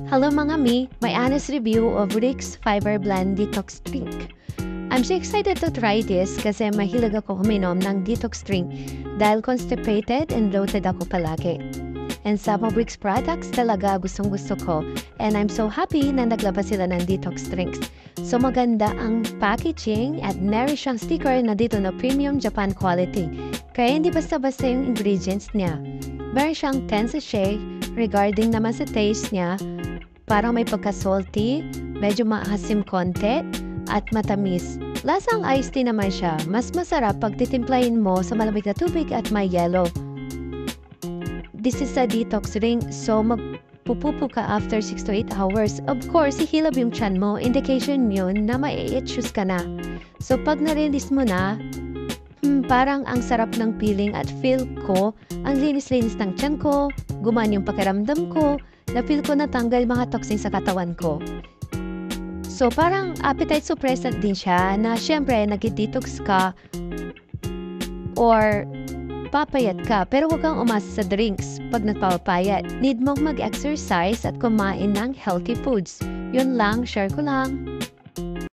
Hello mga mi, my honest review of Rick's Fiber Blend Detox Drink. I'm so excited to try this kasi mahilig ako uminom ng detox drink dahil constipated and bloated ako palagi. And some of Rick's products talaga gustong gusto ko and I'm so happy na naglabas sila ng detox drinks. So maganda ang packaging at meron siyang sticker na dito na premium Japan quality. Kaya hindi basta-basta yung ingredients niya. Meron siyang 10 sachet regarding naman sa taste niya. Parang may pagka-salty, medyo maasim konti, at matamis. Lasang iced tea naman siya. Mas masarap pag titimplahin mo sa malamig na tubig at may yellow. This is a detox drink, so magpupupo ka after 6 to 8 hours. Of course, ihilab yung tiyan mo. Indication yun na mai-issues ka na. So pag na-release mo na, parang ang sarap ng feeling at feel ko, ang linis-linis ng tiyan ko, gumaan yung pakiramdam ko, na-feel ko natanggal mga toxins sa katawan ko. So, parang appetite suppressant din siya na syempre nag-detox ka or papayat ka pero huwag kang umasa sa drinks pag nagpapapayat. Need mong mag-exercise at kumain ng healthy foods. Yun lang, share ko lang.